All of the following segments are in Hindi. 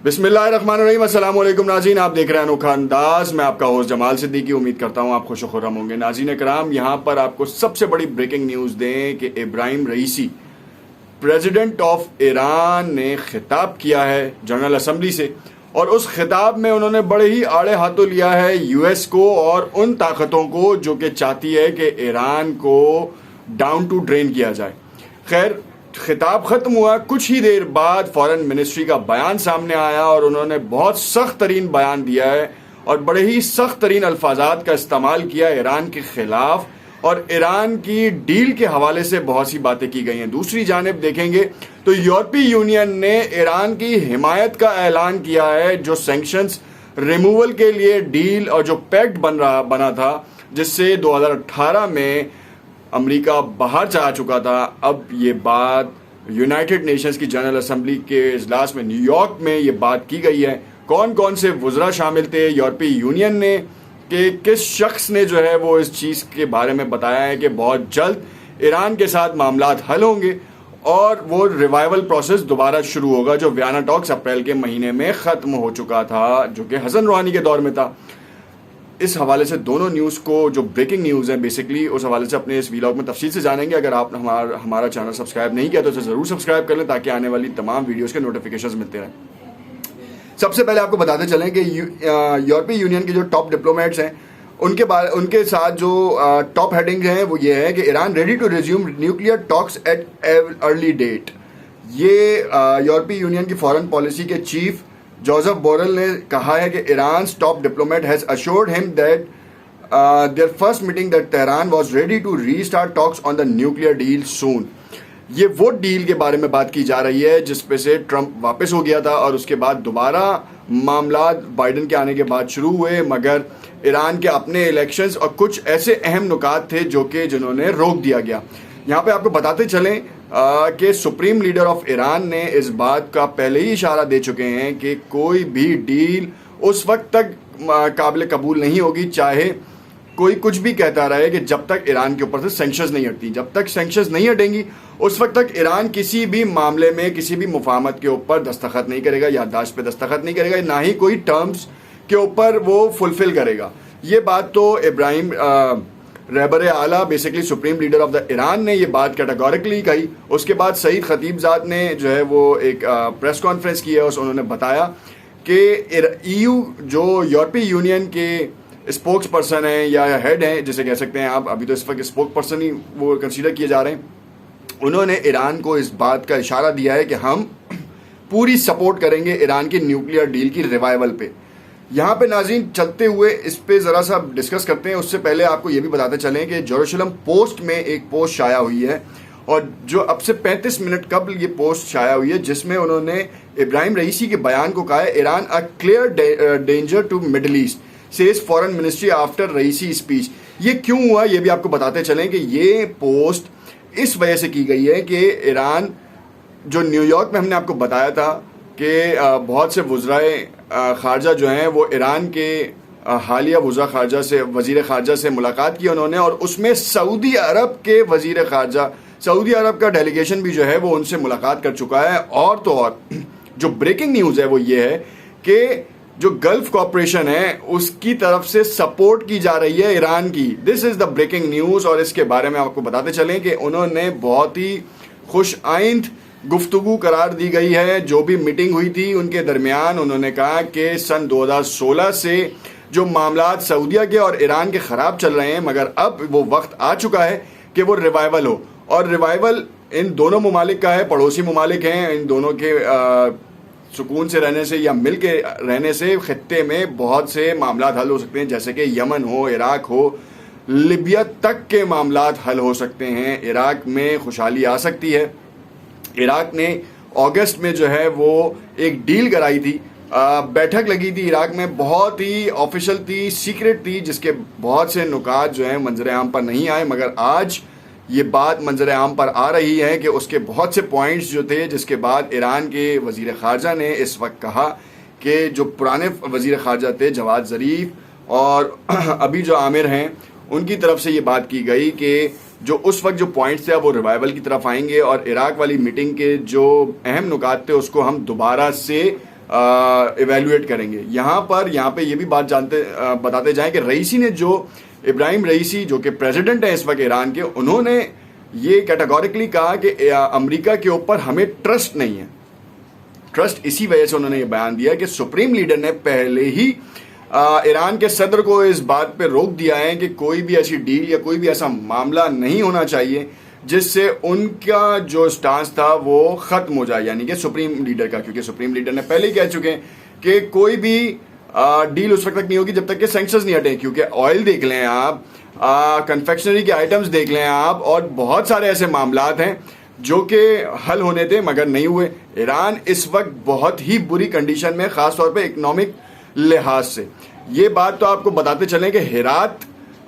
बिस्मिल्लाहिर्रहमानिर्रहीम। अस्सलाम वालेकुम नाज़रीन, आप देख रहे हैं अनोखा अंदाज। मैं आपका होस्ट जमाल सिद्दीकी। उम्मीद करता हूँ आप खुश व खुर्रम होंगे। नाज़रीन कराम, यहाँ पर आपको सबसे बड़ी ब्रेकिंग न्यूज़ दें कि इब्राहिम रईसी प्रेसिडेंट ऑफ ईरान ने खिताब किया है जनरल असम्बली से, और उस खिताब में उन्होंने बड़े ही आड़े हाथों लिया है यूएस को और उन ताकतों को जो कि चाहती है कि ईरान को डाउन टू ड्रेन किया जाए। खैर, खिताब खत्म हुआ, कुछ ही देर बाद फॉरेन मिनिस्ट्री का बयान सामने आया और उन्होंने बहुत सख्त तरीन बयान दिया है और बड़े ही सख्त तरीन अल्फाजात का इस्तेमाल किया ईरान के खिलाफ, और ईरान की डील के हवाले से बहुत सी बातें की गई हैं। दूसरी जानिब देखेंगे तो यूरोपीय यूनियन ने ईरान की हिमायत का ऐलान किया है, जो सैंक्शंस रिमूवल के लिए डील और जो पैक्ट बना था, जिससे 2018 में अमेरिका बाहर जा चुका था। अब ये बात यूनाइटेड नेशंस की जनरल असेंबली के इजलास में न्यूयॉर्क में ये बात की गई है। कौन कौन से वुज़रा शामिल थे यूरोपीय यूनियन ने, कि किस शख्स ने जो है वो इस चीज़ के बारे में बताया है कि बहुत जल्द ईरान के साथ मामलात हल होंगे और वो रिवाइवल प्रोसेस दोबारा शुरू होगा, जो वियना टॉक्स अप्रैल के महीने में ख़त्म हो चुका था, जो कि हसन रूहानी के दौर में था। इस हवाले से दोनों न्यूज़ को, जो ब्रेकिंग न्यूज़ है बेसिकली, उस हवाले से अपने इस वीलॉग में तफसील से जानेंगे। अगर आपने हमारा चैनल सब्सक्राइब नहीं किया तो इसे ज़रूर सब्सक्राइब कर लें ताकि आने वाली तमाम वीडियोज़ के नोटिफिकेशंस मिलते रहें। सबसे पहले आपको बताते चलें कि यूरोपीय यूनियन के जो टॉप डिप्लोमेट्स हैं उनके साथ जो टॉप हेडिंग हैं वो ये है कि Iran ready to resume nuclear talks at early date. ये यूरोपीय यूनियन की फॉरेन पॉलिसी के चीफ जोसेफ बोरेल ने कहा है कि Iran top diplomat has assured him that their first meeting that Tehran was ready to restart talks on the nuclear deal soon. ये वो डील के बारे में बात की जा रही है जिस पे से ट्रंप वापस हो गया था और उसके बाद दोबारा मामला बाइडन के आने के बाद शुरू हुए, मगर ईरान के अपने इलेक्शंस और कुछ ऐसे अहम नुकात थे जिन्होंने रोक दिया गया। यहाँ पे आपको बताते चलें कि सुप्रीम लीडर ऑफ ईरान ने इस बात का पहले ही इशारा दे चुके हैं कि कोई भी डील उस वक्त तक काबिल कबूल नहीं होगी, चाहे कोई कुछ भी कहता रहे, कि जब तक ईरान के ऊपर से सैंक्शंस नहीं हटती। जब तक सैंक्शंस नहीं हटेंगी उस वक्त तक ईरान किसी भी मामले में किसी भी मुफाहमत के ऊपर दस्तखत नहीं करेगा, याददाश्त पे दस्तखत नहीं करेगा, ना ही कोई टर्म्स के ऊपर वो फुलफिल करेगा। ये बात तो इब्राहिम रहबर आला, basically supreme leader of the Iran, ने ये बात कैटेगोरिकली कही। उसके बाद सईद खतीबजाद ने जो है वो एक प्रेस कॉन्फ्रेंस की है, उन्होंने बताया कि ईयू जो यूरोपीय यूनियन के स्पोक्स पर्सन है या हेड हैं, जिसे कह सकते हैं आप, अभी तो इस वक्त स्पोक्स पर्सन ही वो कंसीडर किए जा रहे हैं, उन्होंने ईरान को इस बात का इशारा दिया है कि हम पूरी सपोर्ट करेंगे ईरान की न्यूक्लियर डील की रिवाइवल पे। यहाँ पे नाज़रीन चलते हुए इस पे ज़रा सा डिस्कस करते हैं। उससे पहले आपको ये भी बताते चलें कि जेरूसलम पोस्ट में एक पोस्ट शाया हुई है, और जो अब से 35 मिनट कबल ये पोस्ट शाया हुई है, जिसमें उन्होंने इब्राहिम रईसी के बयान को कहा है, Iran a clear danger to Middle East says foreign ministry after Raisi speech. ये क्यों हुआ ये भी आपको बताते चलें कि ये पोस्ट इस वजह से की गई है कि ईरान, जो न्यूयॉर्क में हमने आपको बताया था कि बहुत से वुज़राए खारजा जो हैं वो ईरान के हालिया वुज़रा खारजा से, वज़ीर खारजा से मुलाकात की उन्होंने, और उसमें सऊदी अरब के वज़ीर खारजा, सऊदी अरब का डेलीगेशन भी जो है वो उनसे मुलाकात कर चुका है। और तो और जो ब्रेकिंग न्यूज़ है वो ये है कि जो गल्फ कॉरपोरेशन है उसकी तरफ से सपोर्ट की जा रही है ईरान की। This is the breaking news, और इसके बारे में आपको बताते चलें कि उन्होंने बहुत ही खुश आइंद गुफ्तगू करार दी गई है। जो भी मीटिंग हुई थी उनके दरमियान उन्होंने कहा कि सन 2016 से जो मामलात सऊदीया के और ईरान के ख़राब चल रहे हैं, मगर अब वो वक्त आ चुका है कि वो रिवाइवल हो, और रिवाइवल इन दोनों ममालिक का है, पड़ोसी ममालिक हैं। इन दोनों के सुकून से रहने से या मिल के रहने से खित्ते में बहुत से मामलात हल हो सकते हैं, जैसे कि यमन हो, इराक हो, लिबिया तक के मामलात हल हो सकते हैं। इराक में खुशहाली आ सकती है। इराक ने अगस्त में जो है वो एक डील कराई थी, बैठक लगी थी इराक में, बहुत ही ऑफिशियल थी, सीक्रेट थी, जिसके बहुत से नुकात जो हैं मंजर आम पर नहीं आए, मगर आज ये बात मंजर आम पर आ रही है कि उसके बहुत से पॉइंट्स जो थे, जिसके बाद ईरान के वज़ीर ख़ारजा ने इस वक्त कहा कि जो पुराने वज़ीर ख़ारजा थे जवाद ज़रीफ और अभी जो आमिर हैं, उनकी तरफ से ये बात की गई कि जो उस वक्त जो पॉइंट्स थे वो रिवाइवल की तरफ आएंगे, और इराक वाली मीटिंग के जो अहम नुकात थे उसको हम दोबारा से इवेल्युएट करेंगे। यहाँ पे ये भी बात बताते जाएं कि रईसी ने इब्राहिम रईसी जो कि प्रेसिडेंट है इस वक्त ईरान के, उन्होंने ये कैटेगोरिकली कहा कि अमेरिका के ऊपर हमें ट्रस्ट नहीं है। ट्रस्ट इसी वजह से उन्होंने ये बयान दिया कि सुप्रीम लीडर ने पहले ही ईरान के सदर को इस बात पे रोक दिया है कि कोई भी ऐसी डील या कोई भी ऐसा मामला नहीं होना चाहिए जिससे उनका जो स्टांस था वो खत्म हो जाए, यानी कि सुप्रीम लीडर का, क्योंकि सुप्रीम लीडर ने पहले ही कह चुके हैं कि कोई भी डील उस वक्त तक नहीं होगी जब तक कि सैंक्शंस नहीं हटे। क्योंकि ऑयल देख लें आप, कन्फेक्शनरी के आइटम्स देख लें आप, और बहुत सारे ऐसे मामलात हैं जो कि हल होने थे मगर नहीं हुए। ईरान इस वक्त बहुत ही बुरी कंडीशन में, खासतौर पे इकोनॉमिक लिहाज से। ये बात तो आपको बताते चलें कि हेरात,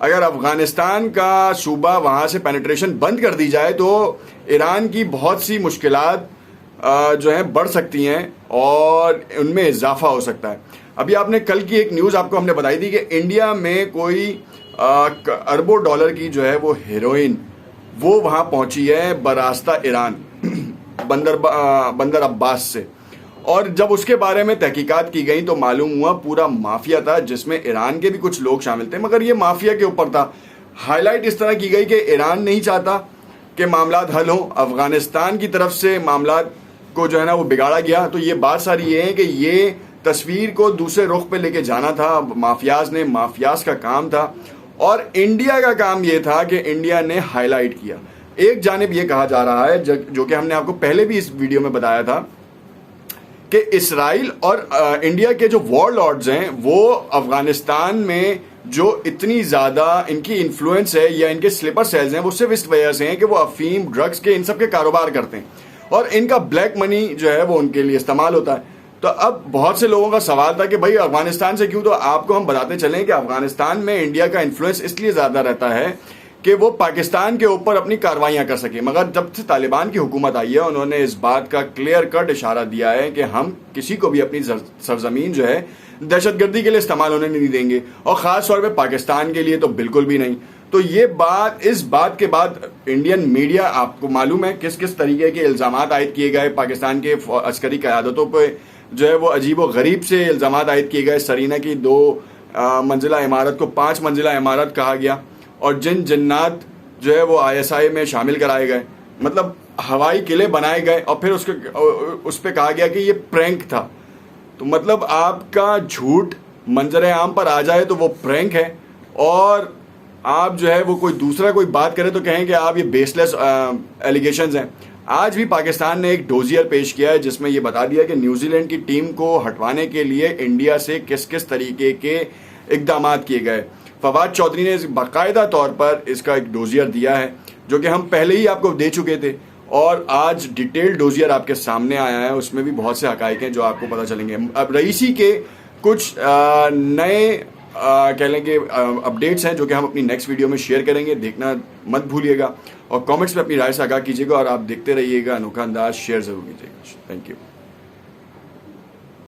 अगर अफगानिस्तान का सूबा वहाँ से पेनिट्रेशन बंद कर दी जाए तो ईरान की बहुत सी मुश्किलात जो हैं बढ़ सकती हैं और उनमें इजाफा हो सकता है। अभी आपने कल की एक न्यूज़ आपको हमने बताई थी कि इंडिया में कोई अरबों डॉलर की जो है वो हेरोइन वो वहाँ पहुँची है बरास्ता ईरान बंदर अब्बास से। और जब उसके बारे में तहकीकात की गई तो मालूम हुआ पूरा माफिया था जिसमें ईरान के भी कुछ लोग शामिल थे, मगर ये माफिया के ऊपर था। हाईलाइट इस तरह की गई कि ईरान नहीं चाहता कि मामलात हल हो, अफगानिस्तान की तरफ से मामलात को जो है ना वो बिगाड़ा गया। तो ये बात सारी ये है कि ये तस्वीर को दूसरे रुख पे लेके जाना था माफियाज ने, माफियाज का काम था, और इंडिया का काम ये था कि इंडिया ने हाईलाइट किया। एक जानिब ये कहा जा रहा है जो कि हमने आपको पहले भी इस वीडियो में बताया था कि इसराइल और इंडिया के जो वॉर लॉर्ड्स हैं वो अफगानिस्तान में जो इतनी ज़्यादा इनकी इन्फ्लुएंस है या इनके स्लीपर सेल्स हैं वो सिर्फ इस वजह से हैं कि वो अफीम, ड्रग्स के, इन सब के कारोबार करते हैं और इनका ब्लैक मनी जो है वो उनके लिए इस्तेमाल होता है। तो अब बहुत से लोगों का सवाल था कि भाई अफगानिस्तान से क्यों, तो आपको हम बताते चलें कि अफगानिस्तान में इंडिया का इन्फ्लुएंस इसलिए ज़्यादा रहता है कि वो पाकिस्तान के ऊपर अपनी कार्रवाइयाँ कर सके। मगर जब से तालिबान की हुकूमत आई है उन्होंने इस बात का क्लियर कट इशारा दिया है कि हम किसी को भी अपनी सरजमीन जो है दहशतगर्दी के लिए इस्तेमाल होने नहीं देंगे, और ख़ास तौर पे पाकिस्तान के लिए तो बिल्कुल भी नहीं। तो ये बात, इस बात के बाद इंडियन मीडिया, आपको मालूम है किस किस तरीके के इल्ज़ाम आयद किए गए पाकिस्तान के अस्करी क़यादतों पर, जो है वो अजीब व गरीब से इल्ज़ाम आयद किए गए। सरीना की 2 मंजिला इमारत को 5 मंजिला इमारत कहा गया, और जिन जन्नात जो है वो ISI में शामिल कराए गए, मतलब हवाई किले बनाए गए, और फिर उस पर कहा गया कि ये प्रैंक था। तो मतलब आपका झूठ मंजर आम पर आ जाए तो वो प्रैंक है, और आप जो है वो कोई बात करे तो कहें कि आप ये बेसलेस एलिगेशंस हैं। आज भी पाकिस्तान ने एक डोजियर पेश किया है जिसमें ये बता दिया कि न्यूजीलैंड की टीम को हटवाने के लिए इंडिया से किस किस तरीके के इकदाम किए गए। फवाद चौधरी ने बाकायदा तौर पर इसका एक डोजियर दिया है जो कि हम पहले ही आपको दे चुके थे, और आज डिटेल्ड डोजियर आपके सामने आया है। उसमें भी बहुत से हकाइक हैं जो आपको पता चलेंगे। अब रईसी के कुछ नए कह लेंगे अपडेट्स हैं जो कि हम अपनी नेक्स्ट वीडियो में शेयर करेंगे, देखना मत भूलिएगा, और कमेंट्स में अपनी राय से आगाह कीजिएगा, और आप देखते रहिएगा अनोखा अंदाज, शेयर जरूर कीजिएगा। Thank you.